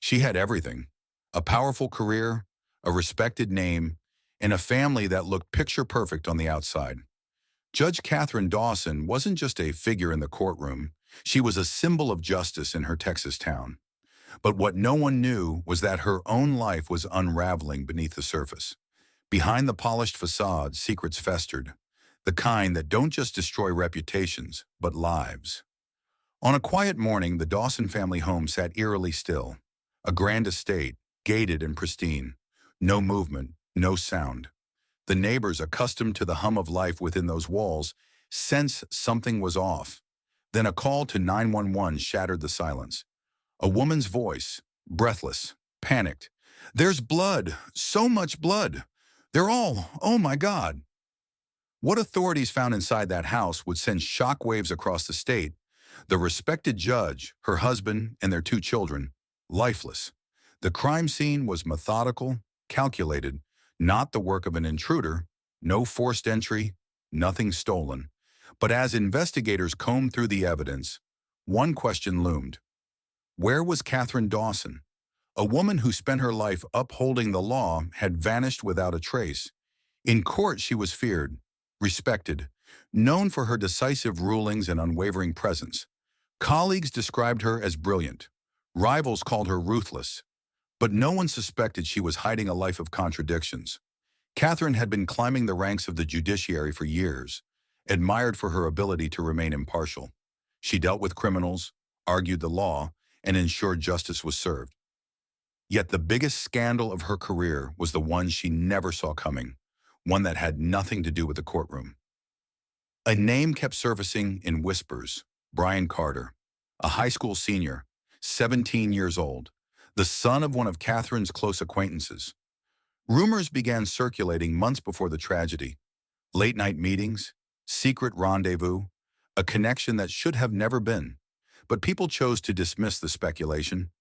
She had everything: a powerful career, a respected name, and a family that looked picture perfect on the outside. Judge Katherine Dawson wasn't just a figure in the courtroom, she was a symbol of justice in her Texas town. But what no one knew was that her own life was unraveling beneath the surface. Behind the polished facade, secrets festered, the kind that don't just destroy reputations, but lives. On a quiet morning, the Dawson family home sat eerily still. A grand estate, gated and pristine. No movement, no sound. The neighbors, accustomed to the hum of life within those walls, sensed something was off. Then a call to 911 shattered the silence. A woman's voice, breathless, panicked. "There's blood, so much blood. Oh my God." What authorities found inside that house would send shockwaves across the state. The respected judge, her husband, and their two children, lifeless. The crime scene was methodical, calculated, not the work of an intruder, no forced entry, nothing stolen. But as investigators combed through the evidence, one question loomed. Where was Katherine Dawson? A woman who spent her life upholding the law had vanished without a trace. In court, she was feared, respected, known for her decisive rulings and unwavering presence. Colleagues described her as brilliant. Rivals called her ruthless. But no one suspected she was hiding a life of contradictions. Katherine had been climbing the ranks of the judiciary for years, admired for her ability to remain impartial. She dealt with criminals, argued the law, and ensured justice was served. Yet the biggest scandal of her career was the one she never saw coming, one that had nothing to do with the courtroom. A name kept surfacing in whispers: Brian Carter, a high school senior, 17 years old, the son of one of Katherine's close acquaintances. Rumors began circulating months before the tragedy. Late-night meetings, secret rendezvous, a connection that should have never been. But people chose to dismiss the speculation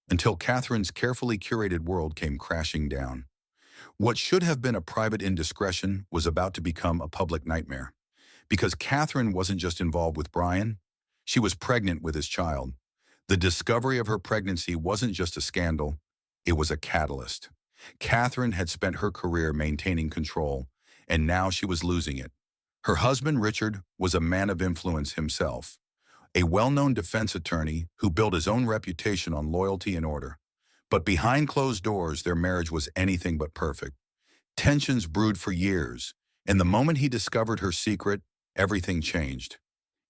until Katherine's carefully curated world came crashing down. What should have been a private indiscretion was about to become a public nightmare. Because Katherine wasn't just involved with Brian, she was pregnant with his child. The discovery of her pregnancy wasn't just a scandal, it was a catalyst. Katherine had spent her career maintaining control, and now she was losing it. Her husband, Richard, was a man of influence himself, a well-known defense attorney who built his own reputation on loyalty and order. But behind closed doors, their marriage was anything but perfect. Tensions brewed for years, and the moment he discovered her secret, everything changed.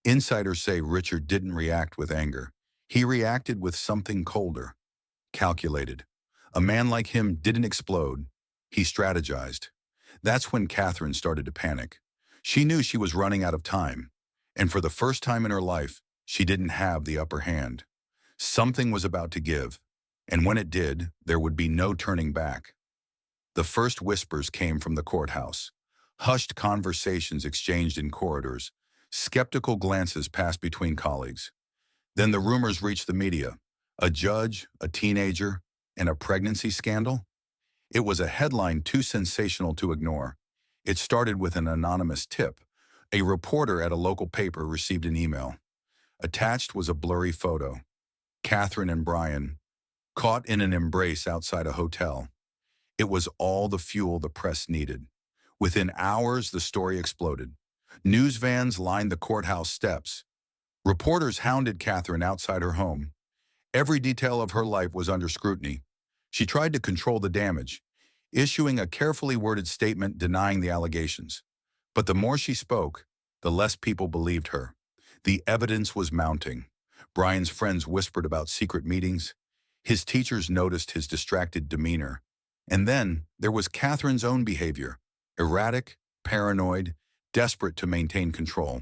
Insiders say Richard didn't react with anger. He reacted with something colder, calculated. A man like him didn't explode. He strategized. That's when Katherine started to panic. She knew she was running out of time, and for the first time in her life, she didn't have the upper hand. Something was about to give, and when it did, there would be no turning back. The first whispers came from the courthouse. Hushed conversations exchanged in corridors. Skeptical glances passed between colleagues. Then the rumors reached the media. A judge, a teenager, and a pregnancy scandal? It was a headline too sensational to ignore. It started with an anonymous tip. A reporter at a local paper received an email. Attached was a blurry photo. Katherine and Brian, caught in an embrace outside a hotel. It was all the fuel the press needed. Within hours, the story exploded. News vans lined the courthouse steps. Reporters hounded Katherine outside her home. Every detail of her life was under scrutiny. She tried to control the damage, issuing a carefully worded statement denying the allegations. But the more she spoke, the less people believed her. The evidence was mounting. Brian's friends whispered about secret meetings. His teachers noticed his distracted demeanor. And then there was Katherine's own behavior, erratic, paranoid, desperate to maintain control.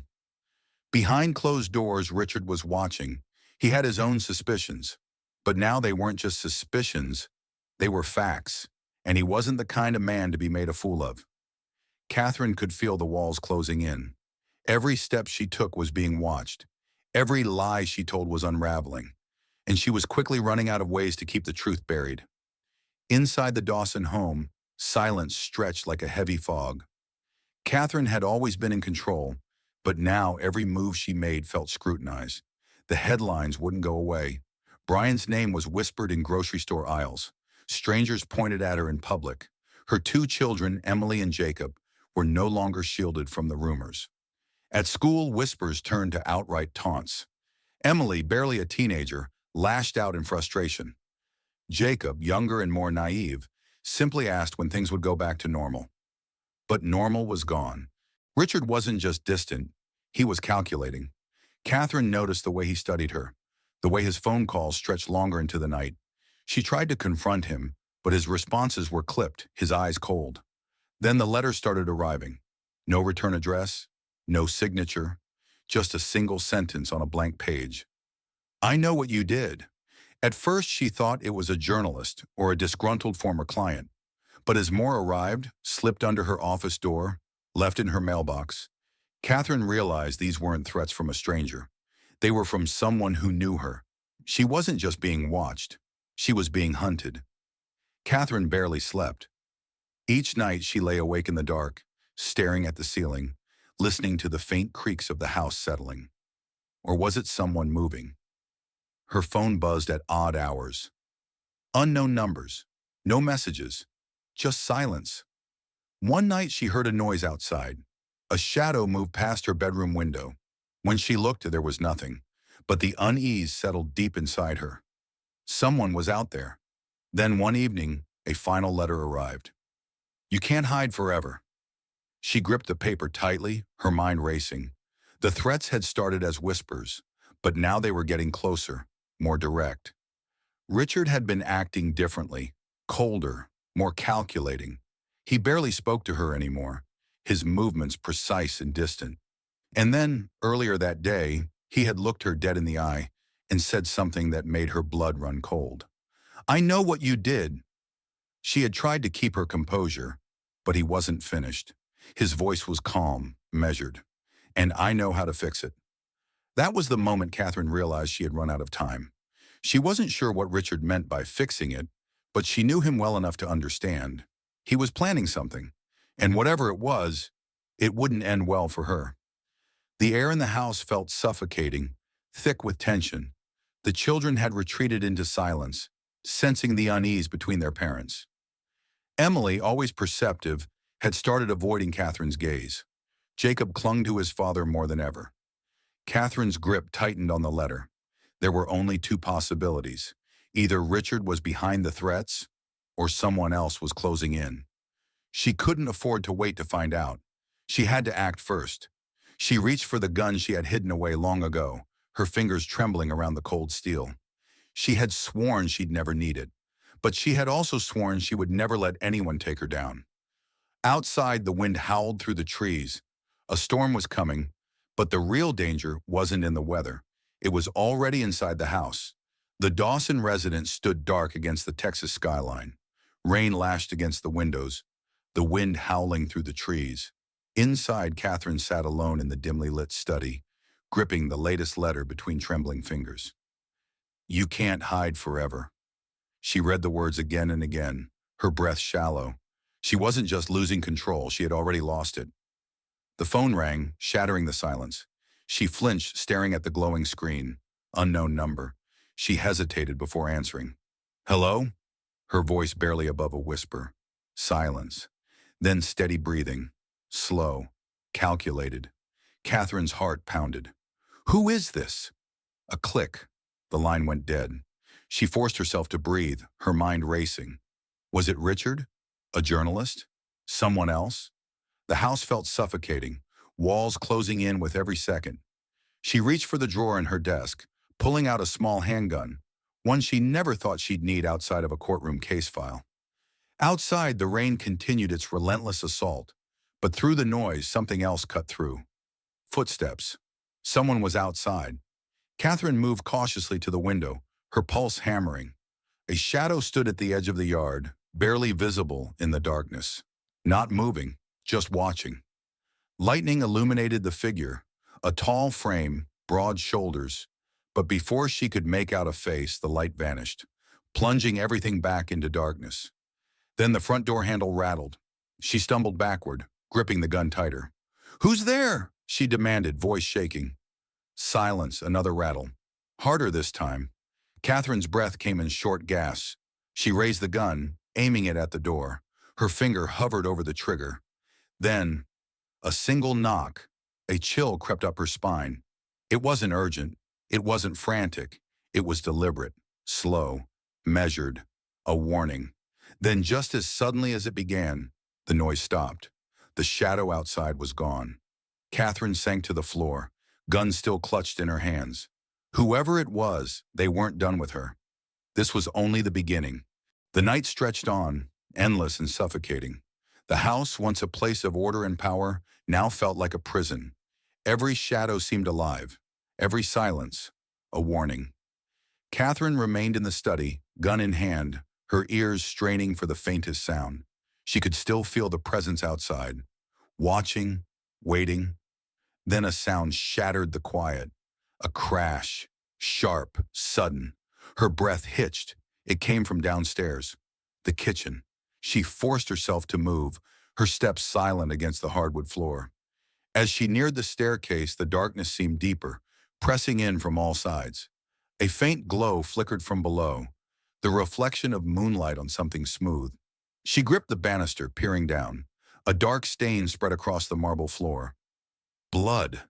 Behind closed doors, Richard was watching. He had his own suspicions. But now they weren't just suspicions, they were facts. And he wasn't the kind of man to be made a fool of. Katherine could feel the walls closing in. Every step she took was being watched. Every lie she told was unraveling. And she was quickly running out of ways to keep the truth buried. Inside the Dawson home, silence stretched like a heavy fog. Katherine had always been in control, but now every move she made felt scrutinized. The headlines wouldn't go away. Brian's name was whispered in grocery store aisles. Strangers pointed at her in public. Her two children, Emily and Jacob, were no longer shielded from the rumors. At school, whispers turned to outright taunts. Emily, barely a teenager, lashed out in frustration. Jacob, younger and more naive, simply asked when things would go back to normal. But normal was gone. Richard wasn't just distant, he was calculating. Catherine noticed the way he studied her, the way his phone calls stretched longer into the night. She tried to confront him, but his responses were clipped, his eyes cold. Then the letters started arriving. No return address, no signature, just a single sentence on a blank page. I know what you did. At first, she thought it was a journalist or a disgruntled former client. But as more arrived, slipped under her office door, left in her mailbox, Catherine realized these weren't threats from a stranger. They were from someone who knew her. She wasn't just being watched. She was being hunted. Catherine barely slept. Each night she lay awake in the dark, staring at the ceiling, listening to the faint creaks of the house settling. Or was it someone moving? Her phone buzzed at odd hours. Unknown numbers. No messages. Just silence. One night she heard a noise outside. A shadow moved past her bedroom window. When she looked, there was nothing, but the unease settled deep inside her. Someone was out there. Then one evening, a final letter arrived. You can't hide forever. She gripped the paper tightly, her mind racing. The threats had started as whispers, but now they were getting closer, more direct. Richard had been acting differently, colder, more calculating. He barely spoke to her anymore, his movements precise and distant. And then, earlier that day, he had looked her dead in the eye and said something that made her blood run cold. I know what you did. She had tried to keep her composure, but he wasn't finished. His voice was calm, measured. And I know how to fix it. That was the moment Catherine realized she had run out of time. She wasn't sure what Richard meant by fixing it, but she knew him well enough to understand. He was planning something, and whatever it wouldn't end well for her. The air in the house felt suffocating, thick with tension. The children had retreated into silence, sensing the unease between their parents. Emily, always perceptive, had started avoiding Catherine's gaze. Jacob clung to his father more than ever. Catherine's grip tightened on the letter. There were only two possibilities. Either Richard was behind the threats, or someone else was closing in. She couldn't afford to wait to find out. She had to act first. She reached for the gun she had hidden away long ago, her fingers trembling around the cold steel. She had sworn she'd never need it, but she had also sworn she would never let anyone take her down. Outside, the wind howled through the trees. A storm was coming, but the real danger wasn't in the weather. It was already inside the house. The Dawson residence stood dark against the Texas skyline. Rain lashed against the windows, the wind howling through the trees. Inside, Catherine sat alone in the dimly lit study, gripping the latest letter between trembling fingers. You can't hide forever. She read the words again and again, her breath shallow. She wasn't just losing control, she had already lost it. The phone rang, shattering the silence. She flinched, staring at the glowing screen. Unknown number. She hesitated before answering. Hello? Her voice barely above a whisper. Silence. Then steady breathing. Slow. Calculated. Catherine's heart pounded. Who is this? A click. The line went dead. She forced herself to breathe, her mind racing. Was it Richard? A journalist? Someone else? The house felt suffocating, walls closing in with every second. She reached for the drawer in her desk, pulling out a small handgun, one she never thought she'd need outside of a courtroom case file. Outside, the rain continued its relentless assault, but through the noise, something else cut through. Footsteps. Someone was outside. Catherine moved cautiously to the window, her pulse hammering. A shadow stood at the edge of the yard, barely visible in the darkness. Not moving, just watching. Lightning illuminated the figure, a tall frame, broad shoulders. But before she could make out a face, the light vanished, plunging everything back into darkness. Then the front door handle rattled. She stumbled backward, gripping the gun tighter. Who's there? She demanded, voice shaking. Silence, another rattle. Harder this time. Catherine's breath came in short gasps. She raised the gun, aiming it at the door. Her finger hovered over the trigger. Then, a single knock. A chill crept up her spine. It wasn't urgent. It wasn't frantic. It was deliberate, slow, measured, a warning. Then just as suddenly as it began, the noise stopped. The shadow outside was gone. Catherine sank to the floor, gun still clutched in her hands. Whoever it was, they weren't done with her. This was only the beginning. The night stretched on, endless and suffocating. The house, once a place of order and power, now felt like a prison. Every shadow seemed alive, every silence, a warning. Catherine remained in the study, gun in hand, her ears straining for the faintest sound. She could still feel the presence outside, watching, waiting. Then a sound shattered the quiet. A crash, sharp, sudden. Her breath hitched. It came from downstairs, the kitchen. She forced herself to move, her steps silent against the hardwood floor. As she neared the staircase, the darkness seemed deeper, pressing in from all sides. A faint glow flickered from below, the reflection of moonlight on something smooth. She gripped the banister, peering down. A dark stain spread across the marble floor. Blood,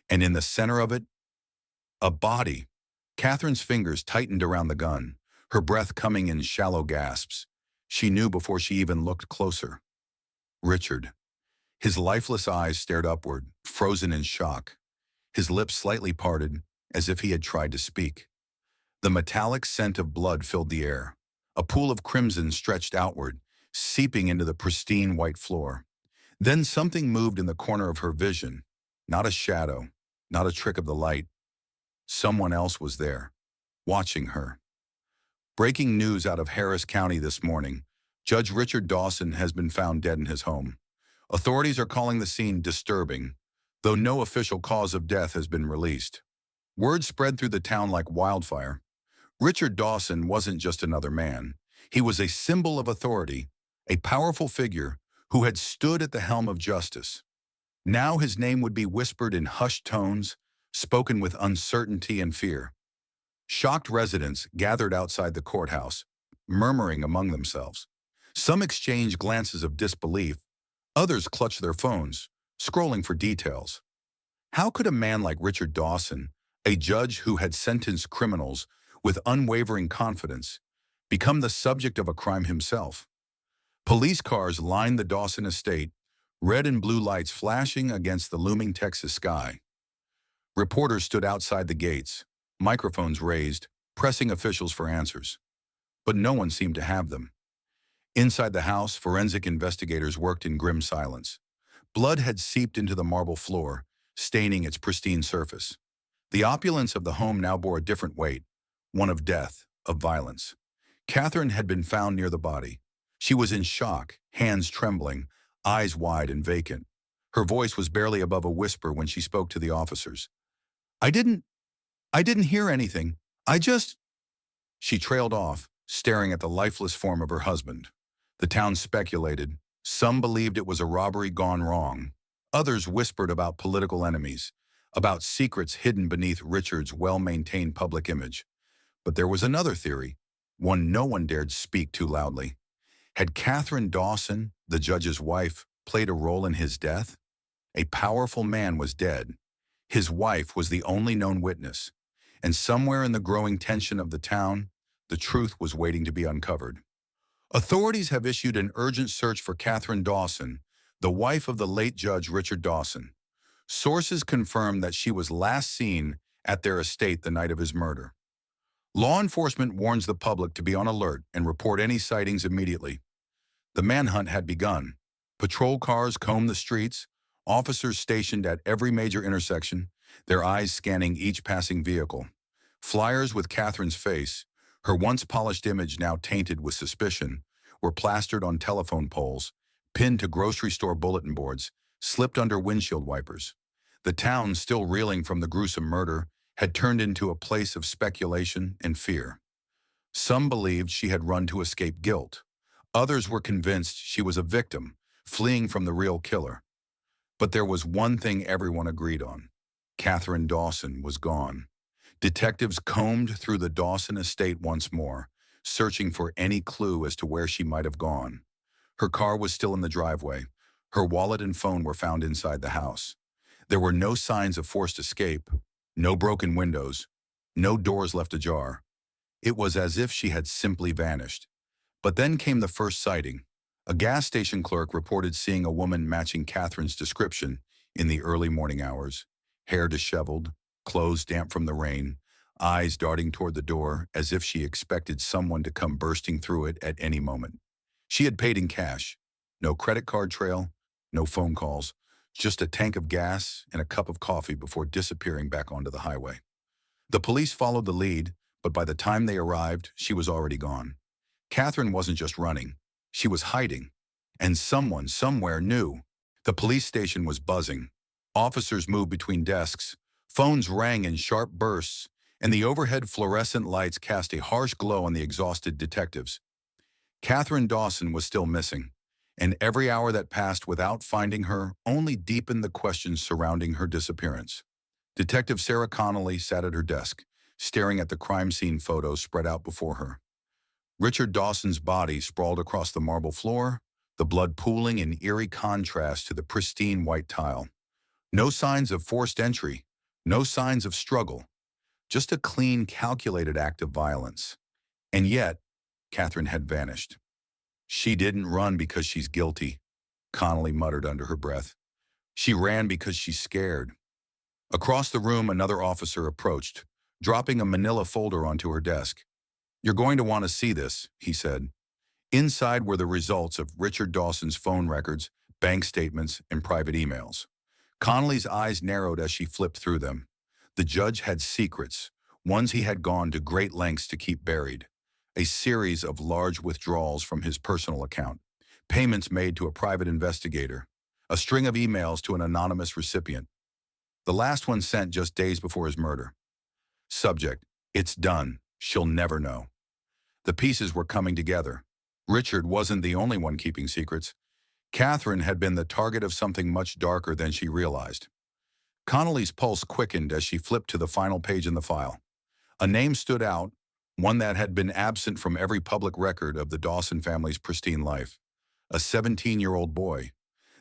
and in the center of it, a body. Catherine's fingers tightened around the gun, her breath coming in shallow gasps. She knew before she even looked closer. Richard. His lifeless eyes stared upward, frozen in shock. His lips slightly parted, as if he had tried to speak. The metallic scent of blood filled the air. A pool of crimson stretched outward, seeping into the pristine white floor. Then something moved in the corner of her vision. Not a shadow, not a trick of the light. Someone else was there, watching her. Breaking news out of Harris County this morning. Judge Richard Dawson has been found dead in his home. Authorities are calling the scene disturbing, though no official cause of death has been released. Word spread through the town like wildfire. Richard Dawson wasn't just another man. He was a symbol of authority, a powerful figure who had stood at the helm of justice. Now his name would be whispered in hushed tones, spoken with uncertainty and fear. Shocked residents gathered outside the courthouse, murmuring among themselves. Some exchanged glances of disbelief. Others clutched their phones, scrolling for details. How could a man like Richard Dawson, a judge who had sentenced criminals with unwavering confidence, become the subject of a crime himself? Police cars lined the Dawson estate, red and blue lights flashing against the looming Texas sky. Reporters stood outside the gates, microphones raised, pressing officials for answers. But no one seemed to have them. Inside the house, forensic investigators worked in grim silence. Blood had seeped into the marble floor, staining its pristine surface. The opulence of the home now bore a different weight, one of death, of violence. Catherine had been found near the body. She was in shock, hands trembling, eyes wide and vacant. Her voice was barely above a whisper when she spoke to the officers. I didn't hear anything. She trailed off, staring at the lifeless form of her husband. The town speculated. Some believed it was a robbery gone wrong. Others whispered about political enemies, about secrets hidden beneath Richard's well-maintained public image. But there was another theory, one no one dared speak too loudly. Had Katherine Dawson, the judge's wife, played a role in his death? A powerful man was dead. His wife was the only known witness. And somewhere in the growing tension of the town, the truth was waiting to be uncovered. Authorities have issued an urgent search for Katherine Dawson, the wife of the late Judge Richard Dawson. Sources confirm that she was last seen at their estate the night of his murder. Law enforcement warns the public to be on alert and report any sightings immediately. The manhunt had begun. Patrol cars combed the streets, officers stationed at every major intersection, their eyes scanning each passing vehicle. Flyers with Catherine's face, her once polished image now tainted with suspicion, were plastered on telephone poles, pinned to grocery store bulletin boards, slipped under windshield wipers. The town, still reeling from the gruesome murder, had turned into a place of speculation and fear. Some believed she had run to escape guilt. Others were convinced she was a victim, fleeing from the real killer. But there was one thing everyone agreed on. Katherine Dawson was gone. Detectives combed through the Dawson estate once more, searching for any clue as to where she might have gone. Her car was still in the driveway. Her wallet and phone were found inside the house. There were no signs of forced escape, no broken windows, no doors left ajar. It was as if she had simply vanished. But then came the first sighting. A gas station clerk reported seeing a woman matching Catherine's description in the early morning hours. Hair disheveled, clothes damp from the rain, eyes darting toward the door as if she expected someone to come bursting through it at any moment. She had paid in cash. No credit card trail, no phone calls, just a tank of gas and a cup of coffee before disappearing back onto the highway. The police followed the lead, but by the time they arrived, she was already gone. Catherine wasn't just running. She was hiding. And someone, somewhere, knew. The police station was buzzing. Officers moved between desks. Phones rang in sharp bursts, and the overhead fluorescent lights cast a harsh glow on the exhausted detectives. Katherine Dawson was still missing, and every hour that passed without finding her only deepened the questions surrounding her disappearance. Detective Sarah Connolly sat at her desk, staring at the crime scene photos spread out before her. Richard Dawson's body sprawled across the marble floor, the blood pooling in eerie contrast to the pristine white tile. No signs of forced entry, no signs of struggle, just a clean, calculated act of violence. And yet, Catherine had vanished. She didn't run because she's guilty, Connolly muttered under her breath. She ran because she's scared. Across the room, another officer approached, dropping a manila folder onto her desk. "You're going to want to see this," he said. Inside were the results of Richard Dawson's phone records, bank statements, and private emails. Connolly's eyes narrowed as she flipped through them. The judge had secrets, ones he had gone to great lengths to keep buried. A series of large withdrawals from his personal account, payments made to a private investigator, a string of emails to an anonymous recipient. The last one sent just days before his murder. Subject: "It's done. She'll never know." The pieces were coming together. Richard wasn't the only one keeping secrets. Catherine had been the target of something much darker than she realized. Connolly's pulse quickened as she flipped to the final page in the file. A name stood out, one that had been absent from every public record of the Dawson family's pristine life. A 17-year-old boy,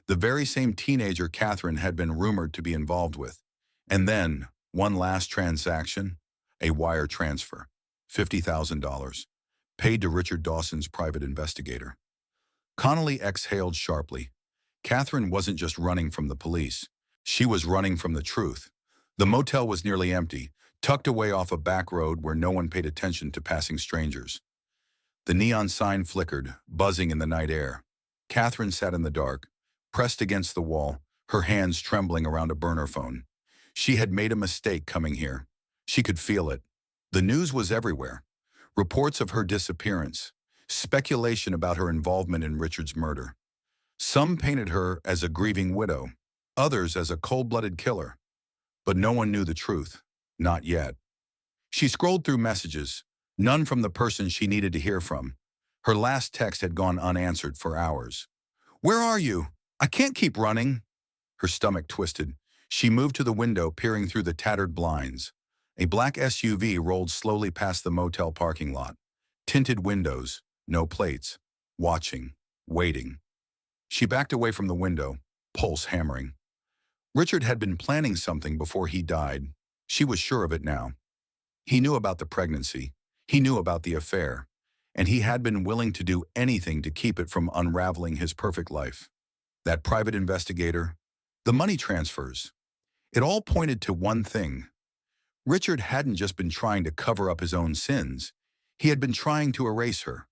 the very same teenager Catherine had been rumored to be involved with. And then, one last transaction, a wire transfer, $50,000, paid to Richard Dawson's private investigator. Connolly exhaled sharply. Catherine wasn't just running from the police. She was running from the truth. The motel was nearly empty, tucked away off a back road where no one paid attention to passing strangers. The neon sign flickered, buzzing in the night air. Catherine sat in the dark, pressed against the wall, her hands trembling around a burner phone. She had made a mistake coming here. She could feel it. The news was everywhere. Reports of her disappearance, speculation about her involvement in Richard's murder. Some painted her as a grieving widow, others as a cold-blooded killer. But no one knew the truth. Not yet. She scrolled through messages, none from the person she needed to hear from. Her last text had gone unanswered for hours. "Where are you? I can't keep running." Her stomach twisted. She moved to the window, peering through the tattered blinds. A black SUV rolled slowly past the motel parking lot. Tinted windows, no plates. Watching, waiting. She backed away from the window, pulse hammering. Richard had been planning something before he died. She was sure of it now. He knew about the pregnancy. He knew about the affair. And he had been willing to do anything to keep it from unraveling his perfect life. That private investigator, the money transfers. It all pointed to one thing. Richard hadn't just been trying to cover up his own sins. He had been trying to erase her.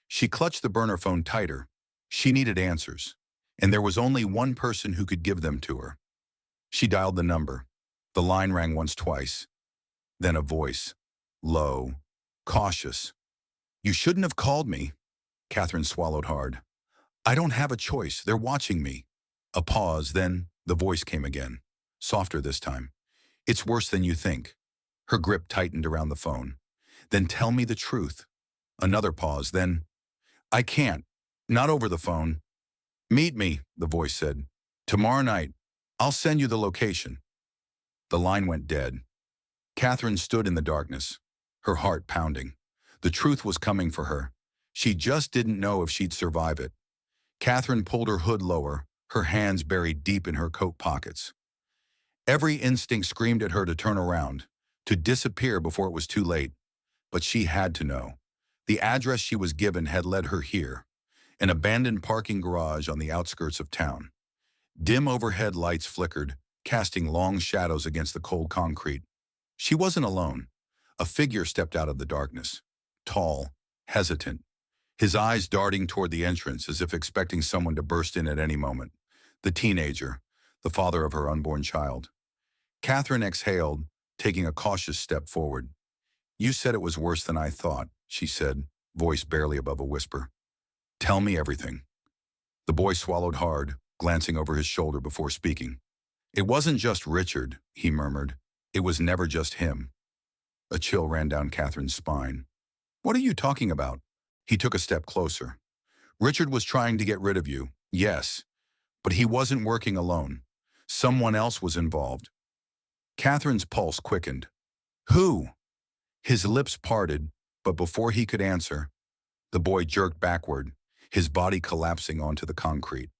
She clutched the burner phone tighter. She needed answers. And there was only one person who could give them to her. She dialed the number. The line rang once, twice. Then a voice. Low. Cautious. "You shouldn't have called me." Catherine swallowed hard. "I don't have a choice. They're watching me." A pause, then the voice came again. Softer this time. "It's worse than you think." Her grip tightened around the phone. "Then tell me the truth." Another pause, then, "I can't. Not over the phone." "Meet me," the voice said. "Tomorrow night. I'll send you the location." The line went dead. Katherine stood in the darkness, her heart pounding. The truth was coming for her. She just didn't know if she'd survive it. Katherine pulled her hood lower, her hands buried deep in her coat pockets. Every instinct screamed at her to turn around, to disappear before it was too late. But she had to know. The address she was given had led her here, an abandoned parking garage on the outskirts of town. Dim overhead lights flickered, casting long shadows against the cold concrete. She wasn't alone. A figure stepped out of the darkness, tall, hesitant, his eyes darting toward the entrance as if expecting someone to burst in at any moment. The teenager, the father of her unborn child. Katherine exhaled, taking a cautious step forward. "You said it was worse than I thought," she said, voice barely above a whisper. "Tell me everything." The boy swallowed hard, glancing over his shoulder before speaking. "It wasn't just Richard," he murmured. "It was never just him." A chill ran down Katherine's spine. "What are you talking about?" He took a step closer. "Richard was trying to get rid of you, yes, but he wasn't working alone. Someone else was involved." Katherine's pulse quickened. "Who?" His lips parted, but before he could answer, the boy jerked backward, his body collapsing onto the concrete.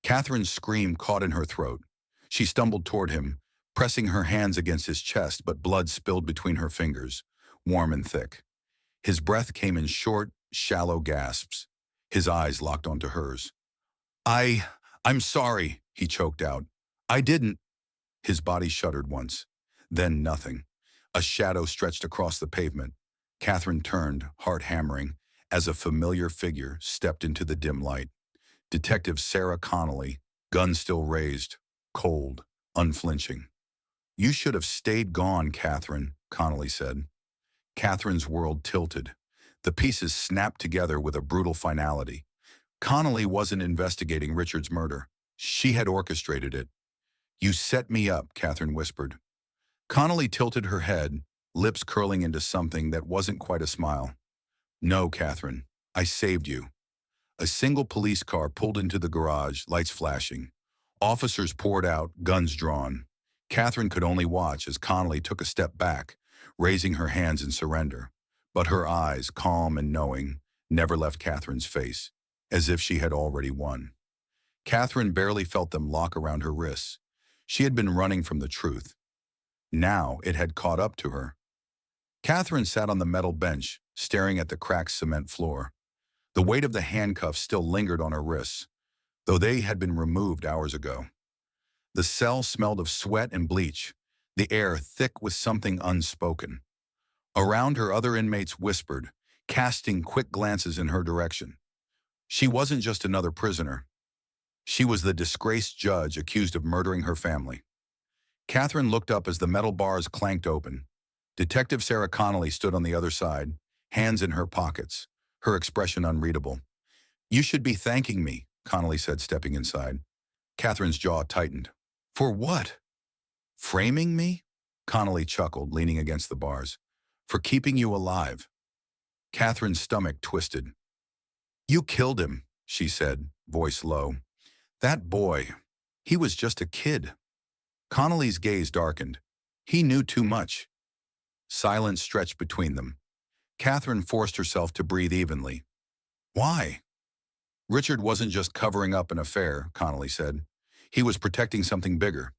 Katherine's scream caught in her throat. She stumbled toward him, pressing her hands against his chest, but blood spilled between her fingers, warm and thick. His breath came in short, shallow gasps. His eyes locked onto hers. I'm sorry," he choked out. "I didn't." His body shuddered once, then nothing. A shadow stretched across the pavement. Katherine turned, heart hammering, as a familiar figure stepped into the dim light. Detective Sarah Connolly, gun still raised, cold, unflinching. "You should have stayed gone, Katherine," Connolly said. Katherine's world tilted. The pieces snapped together with a brutal finality. Connolly wasn't investigating Richard's murder. She had orchestrated it. "You set me up," Katherine whispered. Connolly tilted her head, lips curling into something that wasn't quite a smile. "No, Katherine, I saved you." A single police car pulled into the garage, lights flashing. Officers poured out, guns drawn. Katherine could only watch as Connolly took a step back, raising her hands in surrender. But her eyes, calm and knowing, never left Katherine's face, as if she had already won. Katherine barely felt them lock around her wrists. She had been running from the truth. Now it had caught up to her. Katherine sat on the metal bench, staring at the cracked cement floor. The weight of the handcuffs still lingered on her wrists, though they had been removed hours ago. The cell smelled of sweat and bleach, the air thick with something unspoken. Around her, other inmates whispered, casting quick glances in her direction. She wasn't just another prisoner. She was the disgraced judge accused of murdering her family. Katherine looked up as the metal bars clanked open. Detective Sarah Connolly stood on the other side, hands in her pockets, her expression unreadable. "You should be thanking me," Connolly said, stepping inside. Katherine's jaw tightened. "For what?" "Framing me?" Connolly chuckled, leaning against the bars. "For keeping you alive." Katherine's stomach twisted. "You killed him," she said, voice low. "That boy, he was just a kid." Connolly's gaze darkened. He knew too much. Silence stretched between them. Katherine forced herself to breathe evenly. "Why?" "Richard wasn't just covering up an affair," Connolly said. "He was protecting something bigger.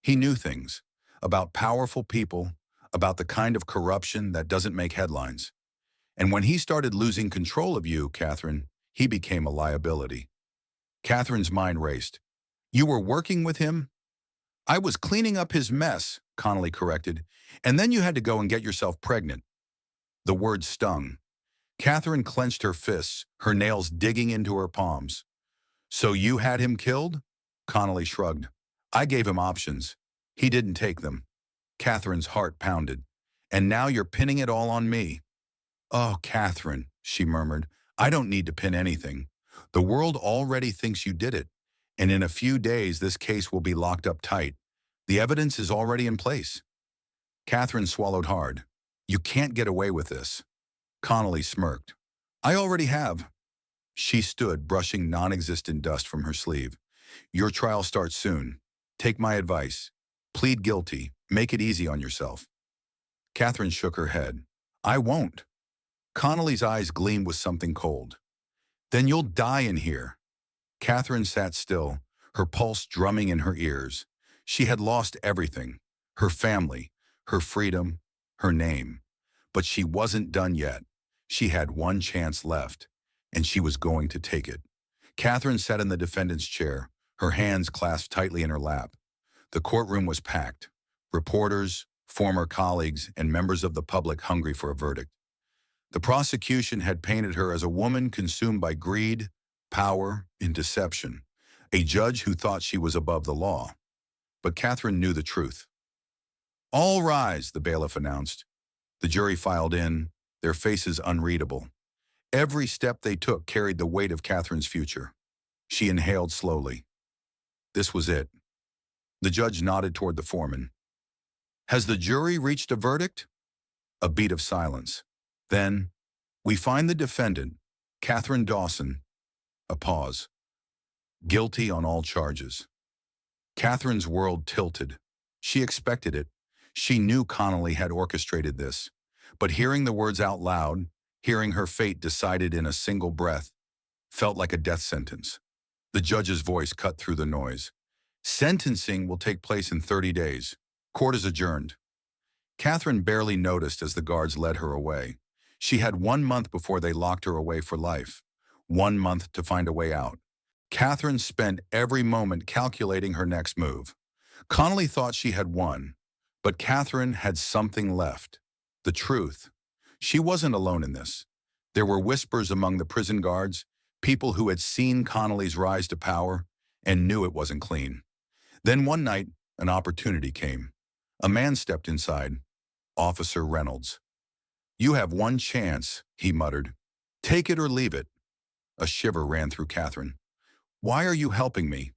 He knew things about powerful people, about the kind of corruption that doesn't make headlines. And when he started losing control of you, Katherine, he became a liability." Katherine's mind raced. "You were working with him?" "I was cleaning up his mess," Connolly corrected. "And then you had to go and get yourself pregnant." The word stung. Katherine clenched her fists, her nails digging into her palms. "So you had him killed?" Connolly shrugged. "I gave him options. He didn't take them." Katherine's heart pounded. "And now you're pinning it all on me." "Oh, Katherine," she murmured, "I don't need to pin anything. The world already thinks you did it, and in a few days this case will be locked up tight. The evidence is already in place." Katherine swallowed hard. "You can't get away with this." Connolly smirked. "I already have." She stood, brushing non-existent dust from her sleeve. "Your trial starts soon. Take my advice. Plead guilty. Make it easy on yourself." Catherine shook her head. I won't. Connolly's eyes gleamed with something cold. Then you'll die in here. Catherine sat still, her pulse drumming in her ears. She had lost everything, her family, her freedom, her name. But she wasn't done yet. She had one chance left, and she was going to take it. Catherine sat in the defendant's chair, her hands clasped tightly in her lap. The courtroom was packed. Reporters, former colleagues, and members of the public hungry for a verdict. The prosecution had painted her as a woman consumed by greed, power, and deception, a judge who thought she was above the law. But Catherine knew the truth. All rise, the bailiff announced. The jury filed in, their faces unreadable. Every step they took carried the weight of Catherine's future. She inhaled slowly. This was it. The judge nodded toward the foreman. Has the jury reached a verdict? A beat of silence. Then, we find the defendant, Katherine Dawson. A pause. Guilty on all charges. Catherine's world tilted. She expected it. She knew Connolly had orchestrated this. But hearing the words out loud, hearing her fate decided in a single breath, felt like a death sentence. The judge's voice cut through the noise. Sentencing will take place in 30 days. Court is adjourned. Catherine barely noticed as the guards led her away. She had 1 month before they locked her away for life. 1 month to find a way out. Catherine spent every moment calculating her next move. Connolly thought she had won, but Catherine had something left. The truth. She wasn't alone in this. There were whispers among the prison guards, people who had seen Connolly's rise to power and knew it wasn't clean. Then one night, an opportunity came. A man stepped inside. Officer Reynolds. You have one chance, he muttered. Take it or leave it. A shiver ran through Catherine. Why are you helping me?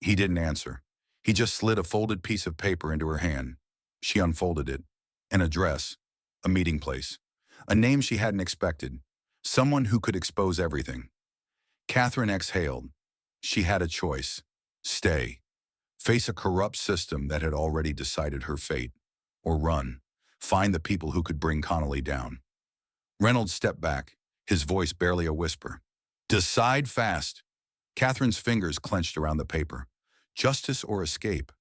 He didn't answer. He just slid a folded piece of paper into her hand. She unfolded it. An address. A meeting place. A name she hadn't expected. Someone who could expose everything. Catherine exhaled. She had a choice. Stay. Face a corrupt system that had already decided her fate. Or run. Find the people who could bring Connolly down. Reynolds stepped back, his voice barely a whisper. Decide fast. Catherine's fingers clenched around the paper. Justice or escape?